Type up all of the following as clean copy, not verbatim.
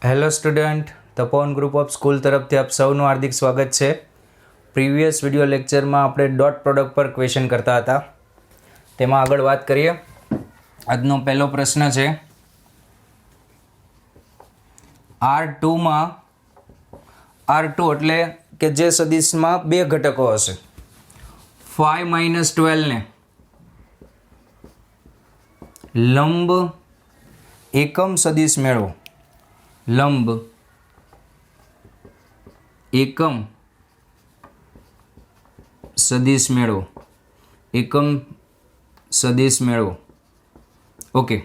Hello student, Tapovan group of school તરફથી આપ સૌનું હાર્દિક સ્વાગત છે. પ્રીવિયસ વિડિયો લેક્ચરમાં આપણે ડોટ પ્રોડક્ટ પર ક્વેશ્ચન કરતા હતા. તેમાં આગળ વાત કરીએ. આજનો પહેલો પ્રશ્ન છે, R2 એટલે કે જે સદિશમાં બે ઘટકો હશે, 5 - 12 ને લંબ એકમ સદિશ મેળવો. લંબ એકમ સદિશ મેળવો. એકમ સદિશ મેળવો. ઓકે,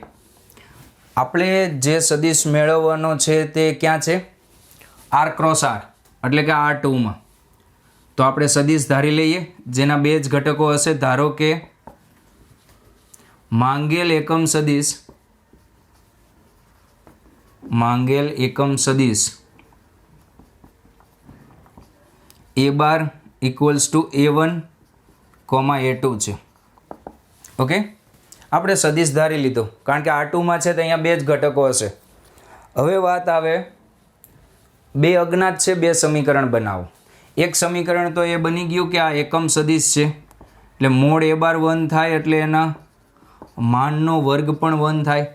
આપણે જે સદિશ મેળવવાનો છે તે ક્યાં છે? R ક્રોસ R એટલે કે R2માં. તો આપણે સદિશ ધારી લઈએ જેના બે જ ઘટકો હશે. ધારો કે માંગેલ એકમ સદિશ A⁻ = A1, A2 છે. ઓકે, આપણે સદિશ ધારી લીધો કારણ કે R2માં છે તો અહીંયા બે જ ઘટકો હશે. હવે વાત આવે, બે અજ્ઞાત છે, બે સમીકરણ બનાવો. એક સમીકરણ તો એ બની ગયું કે આ એકમ સદિશ છે એટલે મોડ A⁻ 1 થાય એટલે એના માનનો વર્ગ પણ 1 થાય.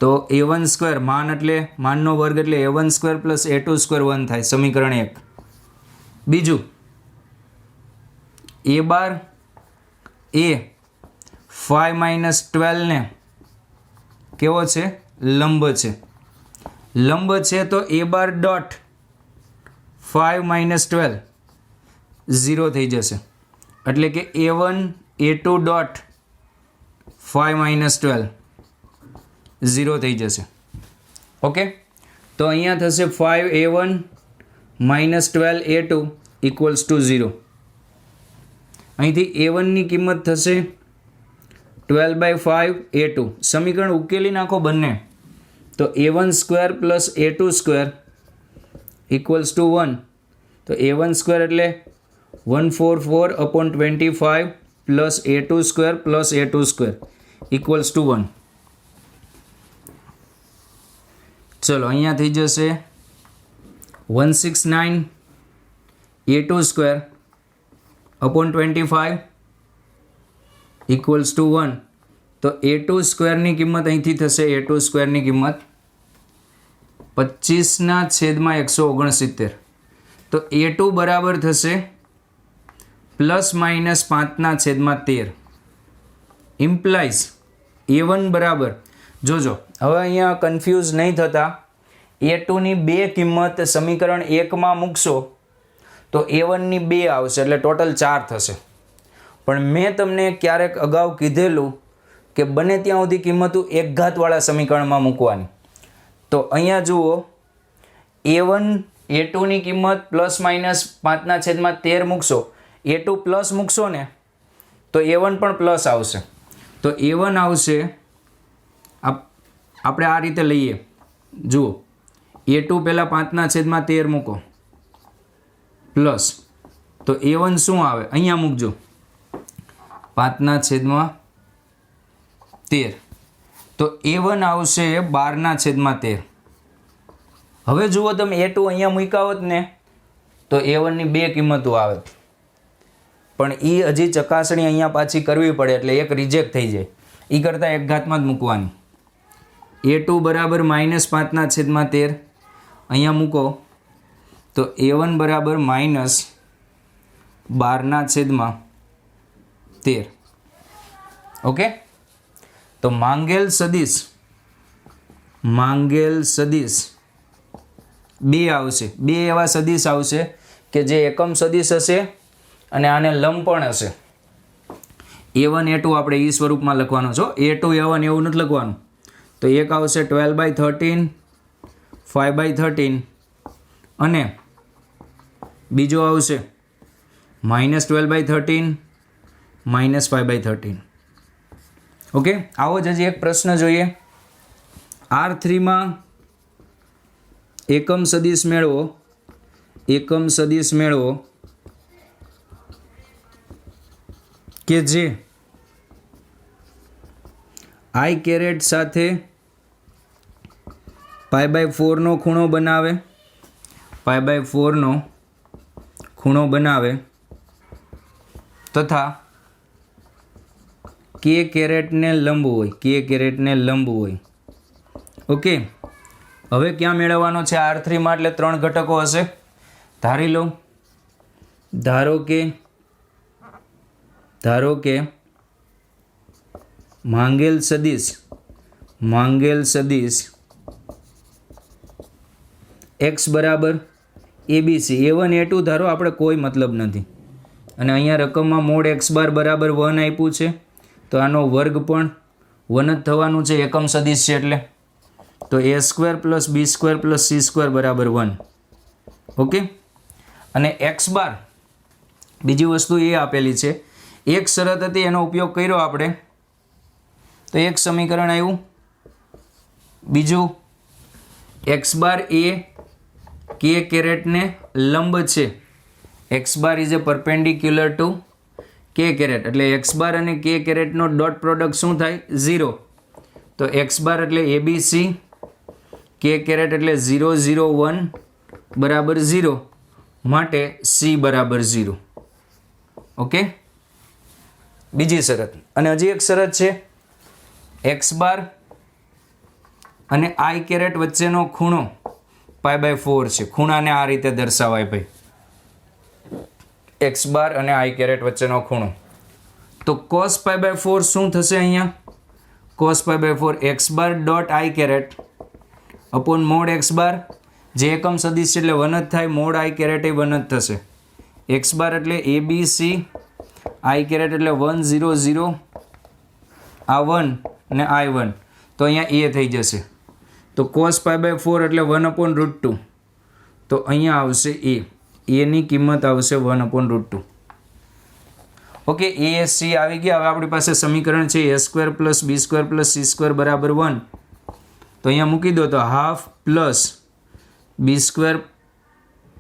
તો A1² માન એટલે માનનો વર્ગ એટલે A1² + A2² 1 થાય, સમીકરણ 1. બીજું, A⁻ એ 5 - 12 ને કેવો છે? લંબ છે. લંબ છે તો A⁻ ડોટ 5 - 12 0 થઈ જશે એટલે કે A1 A2 ડોટ 5 - 12 0 થઈ જશે. ઓકે, તો અહીંયા થશે 5A1 - 12A2 = 0. અહીંથી A1ની કિંમત થશે 12/5A2. સમીકરણ ઉકેલી નાખો બંને તો A1² + A2² = 1. તો A1² એટલે 144/25 + A2² + A2² = 1. ચલો, અહીંયા થઈ જશે 169 A2² / 25 = 1. તો A2² ની કિંમત અહીંથી થશે, A2² ની કિંમત 25/169. તો A2 બરાબર થશે ±5/13. ઇમ્પ્લાઇઝ A1 બરાબર, જોજો હવે અહીંયા કન્ફ્યુઝ નહીં થતા. A2ની બે કિંમત સમીકરણ 1માં મૂકશો તો A1ની 2 આવશે એટલે ટોટલ 4 થશે. પણ મેં તમને ક્યારેક અગાઉ કીધેલું કે બને ત્યાં સુધી કિંમતો એકઘાતવાળા સમીકરણમાં મૂકવાની. તો અહીંયા જુઓ, A1 A2ની કિંમત ±5/13 મૂકશો, A2 પ્લસ મૂકશો ને તો A1 પણ પ્લસ આવશે. તો A1 આવશે, આપણે આ રીતે લઈએ. જુઓ, A2 પહેલાં 5/13 મૂકો પ્લસ, તો A1 શું આવે? અહીંયા મૂકજો 5/13. તો A1 આવશે 12/13. હવે જુઓ તમે A2 અહીંયા મૂક્યા હોત ને તો A1ની બે કિંમતો આવે, પણ એ હજી ચકાસણી અહીંયા પાછી કરવી પડે એટલે એક રિજેક્ટ થઈ જાય. એ કરતાં એક ઘાતમાં જ મૂકવાની. A2 બરાબર -5/13 અહીંયા મૂકો તો A1 બરાબર -12/13. ઓકે, તો માંગેલ સદિશ બે આવશે. બે એવા સદિશ આવશે કે જે એકમ સદિશ હશે અને આને લંબ પણ હશે. A1 A2 આપણે એ સ્વરૂપમાં લખવાનો છો. A2 A1 એવું નથી લખવાનું. તો એક આવશે 12/13 5/13 અને બીજો આવશે -12/13 -5/13. ઓકે, આવો જ હજી એક પ્રશ્ન જોઈએ. R3માં એકમ સદિશ મેળવો કે જે I કેરેટ સાથે π/4નો ખૂણો બનાવે, π/4નો ખૂણો બનાવે તથા k કેરેટને લંબ હોય, k કેરેટને લંબ હોય. ઓકે, હવે ક્યાં મેળવવાનો છે R3 માં? એટલે 3 ઘટકો હશે. ધારી લો, ધારો કે માંગેલ સદિશ x બરાબર ABC, A1 A2 ધારો, આપણે કોઈ મતલબ નથી. અને અહીંયા રકમમાં મોડ x બાર બરાબર 1 આપ્યું છે, તો આનો વર્ગ પણ 1 જ થવાનું છે, એકમ સદિશ છે એટલે. તો A² + B² + C² બરાબર 1. ઓકે, અને x બાર બીજી વસ્તુ એ આપેલી છે, એક શરત હતી એનો ઉપયોગ કર્યો આપણે, તો એક સમીકરણ આવ્યું. બીજું x બાર એ k કેરેટને લંબ છે, x bar is a perpendicular to k caret, એટલે x બાર અને k કેરેટનો ડોટ પ્રોડક્ટ શું થાય? 0. તો x બાર એટલે ABC, k કેરેટ એટલે 0 0 1 બરાબર 0, માટે C બરાબર 0. ઓકે, બીજી શરત. અને હજી એક શરત છે, x બાર અને I કેરેટ વચ્ચેનો ખૂણો π/4 છે. ખૂણાને આ રીતે દર્શાવાય ભાઈ, x બાર અને I કેરેટ વચ્ચેનો ખૂણો. તો cos π/4 શું થશે અહીંયા? cos π/4 x bar dot I caret upon mod x bar, જે એકમ સદિશ છે એટલે 1 જ થાય, મોડ I કેરેટ એ 1 જ થશે. x બાર એટલે ABC, I કેરેટ એટલે 1 0 0, આ 1 અને I1, તો અહીંયા a થઈ જશે. તો cos π/4 એટલે 1/√2, તો અહીંયા આવશે a, ની કિંમત આવશે 1/√2. ઓકે, ASC આવી ગયા. હવે આપણી પાસે સમીકરણ છે A² + B² + C² બરાબર 1. તો અહીંયા મૂકી દો, તો હાફ પ્લસ B² +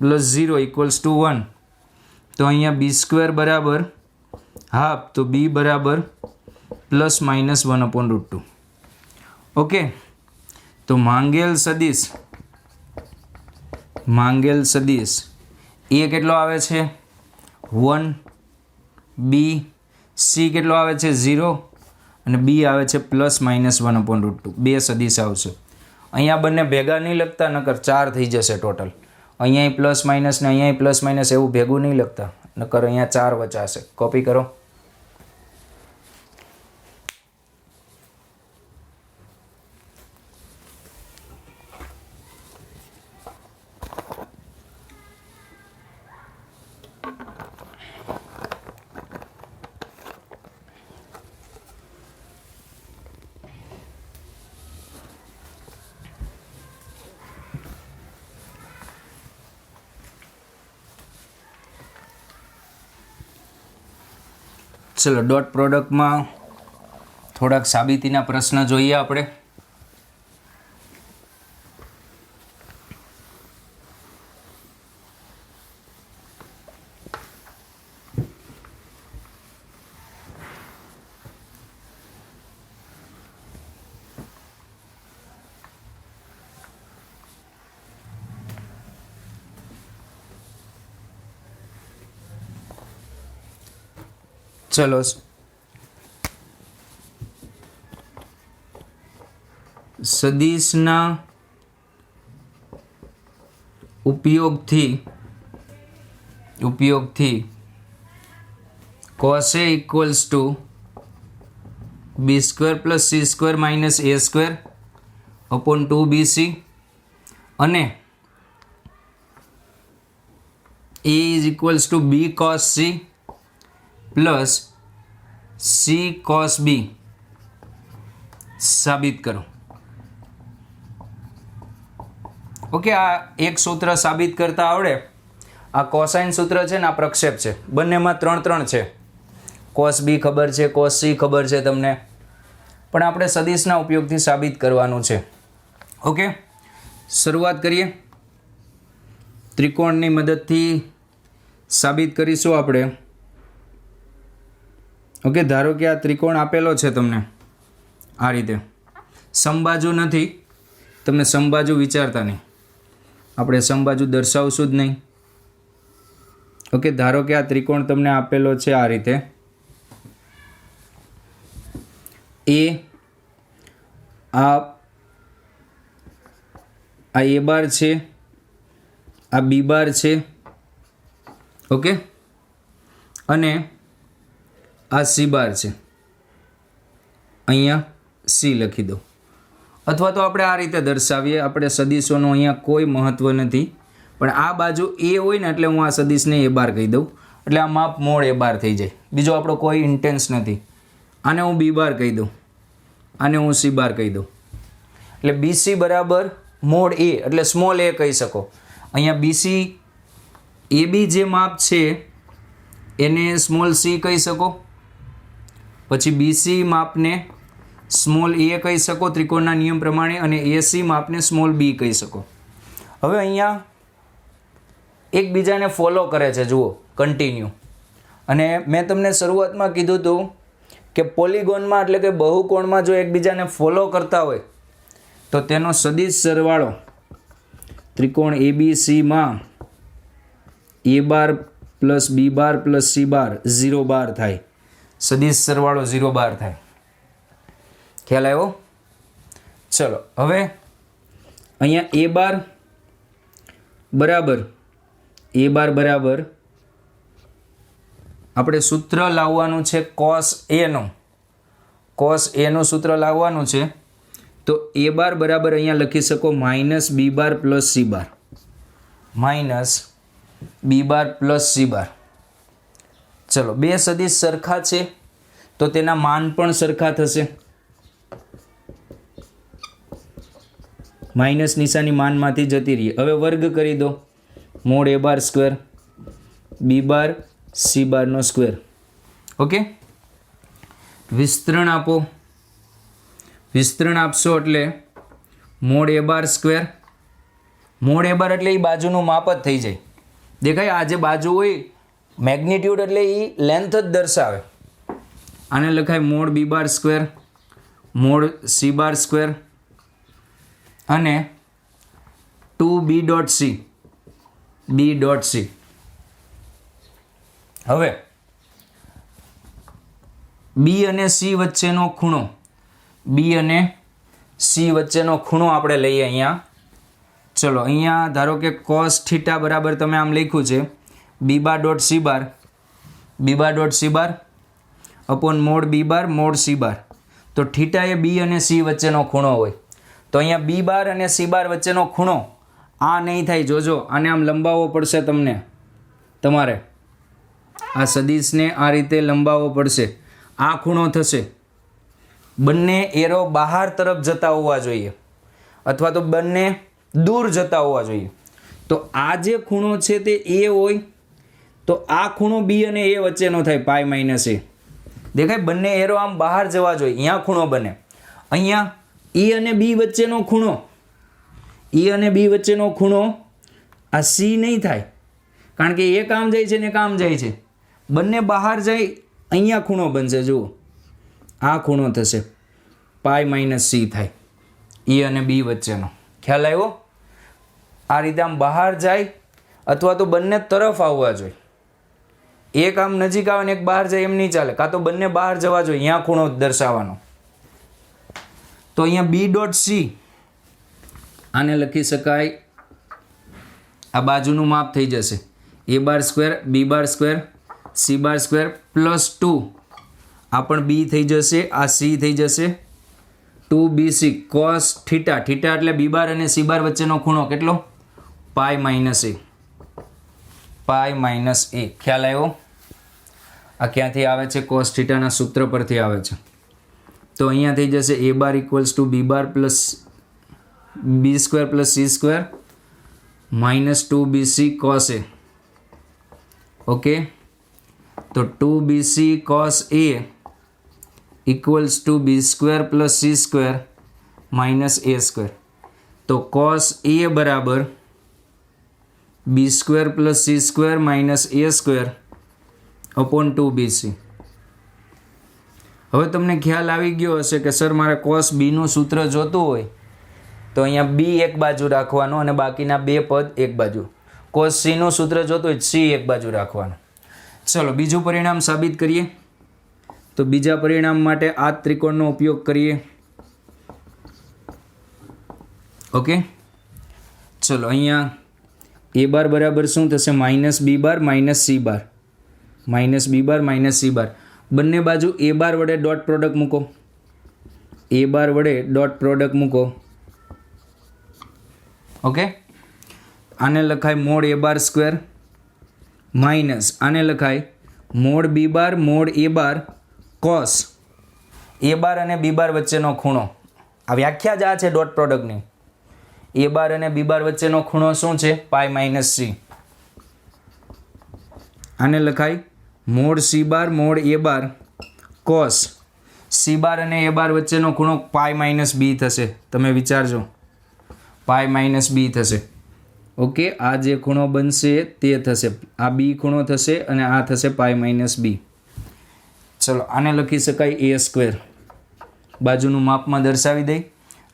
0 = 1. તો અહીંયા B² બરાબર હાફ, તો B બરાબર ±1/√2. ઓકે, તો માંગેલ સદિશ એ કેટલો આવે છે? 1, B, C કેટલો આવે છે? 0, અને B આવે છે ±1/√2. બે સદિશ આવશે. અહીંયા બંને ભેગા નહીં લખતા, નકર 4 થઈ જશે ટોટલ. અહીંયા પ્લસ માઇનસ ને અહીંયા પ્લસ માઇનસ એવું ભેગું નહીં લખતા, નકર અહીંયા 4 વચાશે. કોપી કરો. ચલો, ડોટ પ્રોડક્ટમાં થોડાક સાબિતીના પ્રશ્ન જોઈએ આપણે. ચલો, સદિશના ઉપયોગથી cos A = B² + C² - A² upon 2BC, અને A = B cos C plus C cos B સાબિત કરો. ઓકે, આ એક સૂત્ર સાબિત કરતા આવડે. આ કોસાઇન સૂત્ર છે ને આ પ્રક્ષેપ છે, બંનેમાં 3 છે. cos B ખબર છે, cos C ખબર છે તમને, પણ આપણે સદિશના ઉપયોગથી સાબિત કરવાનું છે. ઓકે, શરૂઆત કરીએ. ત્રિકોણની મદદથી સાબિત કરીશું આપણે. ઓકે, ધારો કે આ ત્રિકોણ આપેલો છે તમને આ રીતે, સમબાજુ નથી, તમે સમબાજુ વિચારતા નહીં, આપણે સમબાજુ દર્શાવશું જ નહીં. ઓકે, ધારો કે આ ત્રિકોણ તમને આપેલો છે આ રીતે, આ એ બાર છે, આ બી બાર છે. ઓકે, અને આ સી બાર છે, અહીંયા સી લખી દો. અથવા તો આપણે આ રીતે દર્શાવીએ, આપણે સદીશોનું અહીંયા કોઈ મહત્ત્વ નથી, પણ આ બાજુ એ હોય ને એટલે હું આ સદીશને એ બાર કહી દઉં, એટલે આ માપ મોડ એ બાર થઈ જાય. બીજો આપણો કોઈ ઇન્ટેન્સ નથી. આને હું બી બાર કહી દઉં, આને હું સી બાર કહી દઉં, એટલે બીસી બરાબર મોડ એ, એટલે સ્મોલ એ કહી શકો. અહીંયા બીસી એ બી જે માપ છે એને સ્મોલ સી કહી શકો, પછી બીસી માપને સ્મોલ એ કહી શકો ત્રિકોણના નિયમ પ્રમાણે, અને એસી માપને સ્મોલ બી કહી શકો. હવે અહીંયા એકબીજાને ફોલો કરે છે, જુઓ, કન્ટિન્યુ. અને મેં તમને શરૂઆતમાં કીધું હતું કે પોલિગોનમાં એટલે કે બહુકોણમાં જો એકબીજાને ફોલો કરતા હોય તો તેનો સદિશ સરવાળો ત્રિકોણ એબીસીમાં એ બાર પ્લસ બી બાર પ્લસ સી બાર 0 બાર થાય. સદિશ સરવાળો 0 બાર થાય. ખ્યાલ આવ્યો? ચલો, હવે અહીંયા એ બાર બરાબર આપણે સૂત્ર લાવવાનું છે કોસ એનું. કોસ એનું સૂત્ર લાવવાનું છે, તો એ બાર બરાબર અહીંયા લખી શકો માઇનસ બી બાર પ્લસ સી બાર, માઇનસ બી બાર પ્લસ સી બાર. ચલો, બે સદિશ સરખા છે તો તેના માન પણ સરખા થશે. માઇનસ નિશાની માનમાંથી જતી રહી. હવે વર્ગ કરી દો, mode A bar square B bar C બારનો સ્ક્વેર. ઓકે, વિસ્તરણ આપો. વિસ્તરણ આપશો એટલે mode A bar square, mode A બાર એટલે એ બાજુનું માપ જ થઈ જાય. દેખાય, આ જે બાજુ હોય મેગ્નિટ્યુડ એટલે એ લેન્થ જ દર્શાવે. આને લખાય mod B bar square mod C bar square અને 2b dot C, B dot C. હવે બી અને સી વચ્ચેનો ખૂણો, બી અને સી વચ્ચેનો ખૂણો આપણે લઈએ અહીંયા. ચલો, અહીંયા ધારો કે કોસ થીટા બરાબર તમે આમ લખ્યું છે બી બાર ડોટ સી બાર, બી બાર ડોટ સી બાર upon mode B bar mode C બાર. તો થીટા એ બી અને સી વચ્ચેનો ખૂણો હોય, તો અહીંયા બી બાર અને સી બાર વચ્ચેનો ખૂણો આ નહીં થાય. જોજો, આને આમ લંબાવવો પડશે તમારે આ સદિશને આ રીતે લંબાવવો પડશે. આ ખૂણો થશે. બંને એરો બહાર તરફ જતા હોવા જોઈએ, અથવા તો બંને દૂર જતા હોવા જોઈએ. તો આ જે ખૂણો છે તે એ હોય તો આ ખૂણો બી અને એ વચ્ચેનો થાય પાઈ માઇનસ એ. દેખાય, બંને એરો આમ બહાર જવા જોઈએ, અહીંયા ખૂણો બને. અહીંયા એ અને બી વચ્ચેનો ખૂણો, એ અને બી વચ્ચેનો ખૂણો આ સી નહીં થાય, કારણ કે એક આમ જાય છે ને એક આમ જાય છે. બંને બહાર જાય, અહીંયા ખૂણો બનશે. જુઓ, આ ખૂણો થશે પાઈ માઇનસ સી થાય, એ અને બી વચ્ચેનો. ખ્યાલ આવ્યો? આ રીતે આમ બહાર જાય અથવા તો બંને તરફ આવવા જોઈએ. એક આમ નજીક આવે ને એક બહાર જાય એમ નહીં ચાલે, કાં તો બંને બહાર જવા જોઈએ, અહીંયા ખૂણો દર્શાવવાનો. તો અહીંયા બી ડોટ સી આને લખી શકાય, આ બાજુનું માપ થઈ જશે A bar square B bar square C bar square plus 2, આ પણ બી થઈ જશે, આ સી થઈ જશે, 2bc કોસ થીટા. થીટા એટલે બી બાર અને સી બાર વચ્ચેનો ખૂણો કેટલો? પાઈ માઇનસ એ, પાઈ માઇનસ એ. ખ્યાલ આવ્યો? આ ક્યાંથી આવે છે? કોસ થીટાના સૂત્ર પરથી આવે છે. તો અહીંયા થઈ જશે A bar equals to B bar plus B square plus C square minus 2bc cos A. Okay, તો 2bc cos A equals to B square plus C square minus A square. તો કોસ એ બરાબર B square plus C square minus A square upon 2bc. હવે તમને ખ્યાલ આવી ગયો હશે કે સર મારે કોસ બીનું સૂત્ર જોતું હોય તો અહીંયા બી એક બાજુ રાખવાનું અને બાકીના બે પદ એક બાજુ. કોસ સીનું સૂત્ર જોતું હોય સી એક બાજુ રાખવાનું. ચલો બીજું પરિણામ સાબિત કરીએ. તો બીજા પરિણામ માટે આ ત્રિકોણનો ઉપયોગ કરીએ. ઓકે, ચલો અહીંયા એ બાર બરાબર શું થશે? માઇનસ બી બાર માઇનસ સી બાર, માઇનસ બી બાર માઇનસ સી બાર. બંને બાજુ એ બાર વડે ડોટ પ્રોડક્ટ મૂકો, એ બાર વડે ડોટ પ્રોડક્ટ મૂકો. ઓકે, આને લખાય mod A bar square minus આને લખાય mod B bar mod A bar cos A bar અને બી બાર વચ્ચેનો ખૂણો. આ વ્યાખ્યા જ આ છે ડોટ પ્રોડક્ટની. એ બાર અને બી બાર વચ્ચેનો ખૂણો શું છે? Pi minus C. આને લખાય mode C bar mod A bar cos C બાર અને એ બાર વચ્ચેનો ખૂણો પાઈ માઇનસ બી થશે. તમે વિચારજો, પાઈ માઇનસ બી થશે. ઓકે, આ જે ખૂણો બનશે તે થશે, આ બી ખૂણો થશે અને આ થશે પાઈ માઇનસ બી. ચલો આને લખી શકાય એ સ્ક્વેર. બાજુનું માપમાં દર્શાવી દઈ.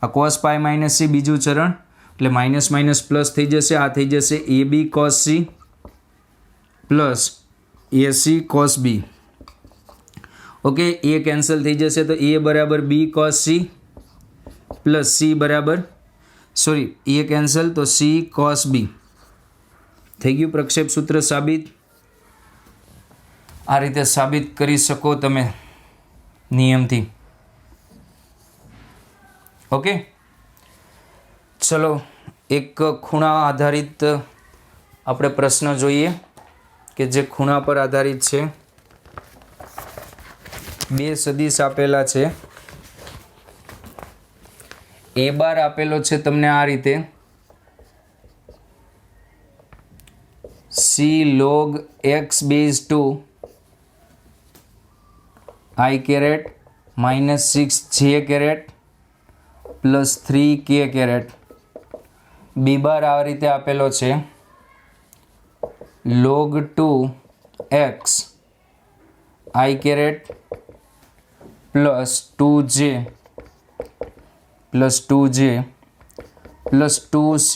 આ કોસ પાઈ માઇનસ સી બીજું ચરણ, એટલે માઇનસ માઇનસ પ્લસ થઈ જશે. આ થઈ જશે A B cos C plus A C cos B. Okay, A cancel થઈ જશે તો એ બરાબર B cos C plus C બરાબર એ કેન્સલ તો સી કોસ બી. થઈ ગયું પ્રક્ષેપ સૂત્ર સાબિત. આ રીતે સાબિત કરી શકો તમે નિયમથી. ઓકે, ચલો એક ખૂણા આધારિત આપણે પ્રશ્ન જોઈએ કે જે ખૂણા પર આધારિત છે. બે સદિશ આપેલા છે. એ બાર આપેલો છે તમને આ રીતે સી લોગ એક્સ બેઝ 2 આઈ કેરેટ માઇનસ 6 જે કેરેટ પ્લસ 3 કે કેરેટ. બી બાર આ રીતે આપેલો છે લોગ 2 એક્સ આઈ કેરેટ પ્લસ 2 જે પ્લસ 2c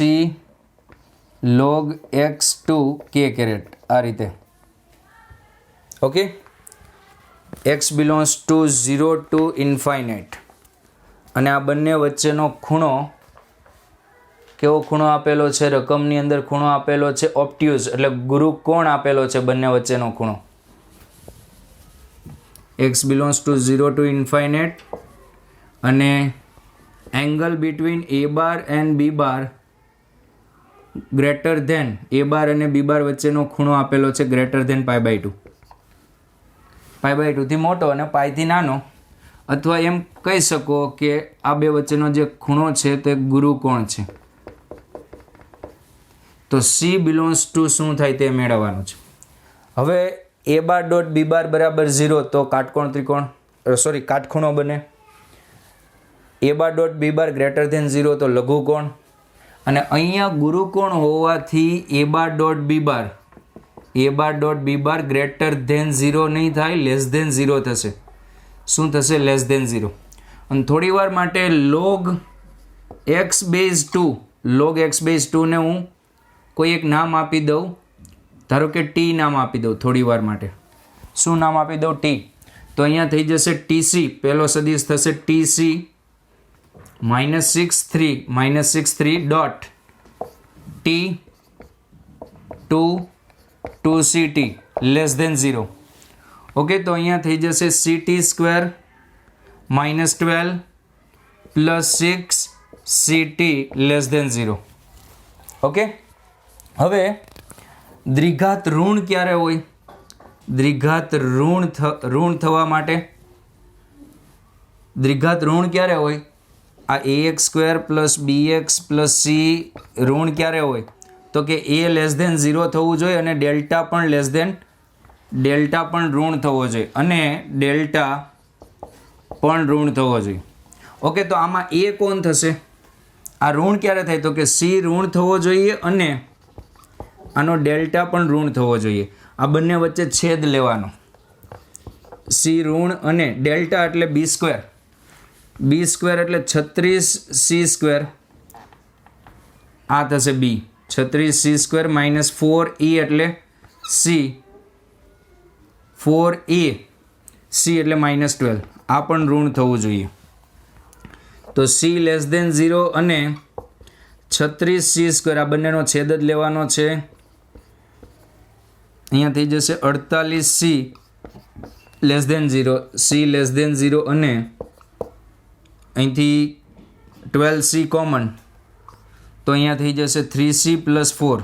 લોગ એક્સ 2 કે કેરેટ. આ રીતે. Okay, x belongs to 0 to infinite. અને આ બંને વચ્ચેનો ખૂણો કેવો ખૂણો આપેલો છે? રકમની અંદર ખૂણો આપેલો છે ઓપ્ટ્યુઝ, એટલે ગુરુકોણ આપેલો છે બંને વચ્ચેનો ખૂણો. X belongs to 0 to infinite અને angle between A bar and B bar greater than A bar અને બી બાર વચ્ચેનો ખૂણો આપેલો છે greater than pi by 2. Pi by 2 થી મોટો અને પાઈથી નાનો, અથવા એમ કહી શકો કે આ બે વચ્ચેનો જે ખૂણો છે તે ગુરુકોણ છે. તો સી બિલોંગ્સ ટુ શું થાય તે મેળવવાનું છે. હવે એ બાર ડોટ બી બાર બરાબર 0 તો કાટખૂણો બને. A bar dot B bar greater than 0 તો લઘુકોણ. અને અહીંયા ગુરુકોણ હોવાથી A bar dot B bar greater than 0 નહીં થાય, લેસ ધેન 0 થશે. શું થશે? Less than 0. અને થોડી વાર માટે લોગ એક્સ બેઝ 2 ને હું કોઈ એક નામ આપી દઉં. ધારો કે ટી નામ આપી દઉં થોડી વાર માટે. શું નામ આપી દઉં? ટી. તો અહીંયા થઈ જશે ટીસી, પહેલો સદિશ થશે t c -6 3 dot t 2ct less than 0. Okay, તો અહીંયા થઈ જશે ct square -12 plus 6 ct less than 0. Okay, હવે દ્વિઘાત ઋણ ક્યારે હોય? દ્વિઘાત ઋણ થવા માટે દ્વિઘાત ઋણ ક્યારે હોય? આ ax square plus bx plus c ઋણ ક્યારે હોય? તો કે a લેસ ધેન 0 થવું જોઈએ અને ડેલ્ટા પણ ઋણ થવો જોઈએ અને ડેલ્ટા પણ ઋણ થવો જોઈએ. ઓકે, તો આમાં a કોણ થશે? આ ઋણ ક્યારે થાય? તો કે c ઋણ થવો જોઈએ અને આનો ડેલ્ટા પણ ઋણ થવો જોઈએ. આ બંને વચ્ચે છેદ લેવાનો. c ઋણ અને ડેલ્ટા એટલે b સ્ક્વેર એટલે 36c સ્ક્વેર આ થશે બી 36c² -4e એટલે સી 4a સી એટલે -12 આ પણ ઋણ થવું જોઈએ. તો સી લેસ દેન 0 અને 36c² આ બંનેનો છેદ જ લેવાનો છે. અહીંયા થઈ જશે 48c less than 0 c less than 0 અને અહીંથી 12c કોમન તો અહીંયા થઈ જશે 3c + 4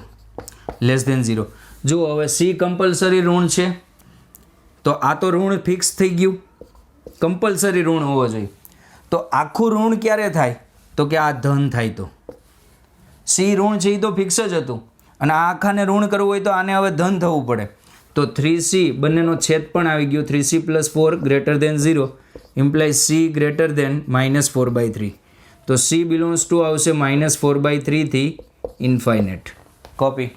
લેસ દેન 0. જુઓ હવે સી કમ્પલસરી ઋણ છે તો આ તો ઋણ ફિક્સ થઈ ગયું, કમ્પલસરી ઋણ હોવો જોઈએ. તો આખું ઋણ ક્યારે થાય તો કે આ ધન થાય. તો સી ઋણ છે એ તો ફિક્સ જ હતું અને આ આખાને ઋણ કરવું હોય તો આને હવે ધન થવું પડે. તો 3c બંનેનો છેદ પણ આવી ગયો 3c + 4 > 0 imply c greater than -4/3. તો c બિલોંગ્સ ટુ આવશે -4/3 થી ઇન્ફાઇનાઇટ. કોપી.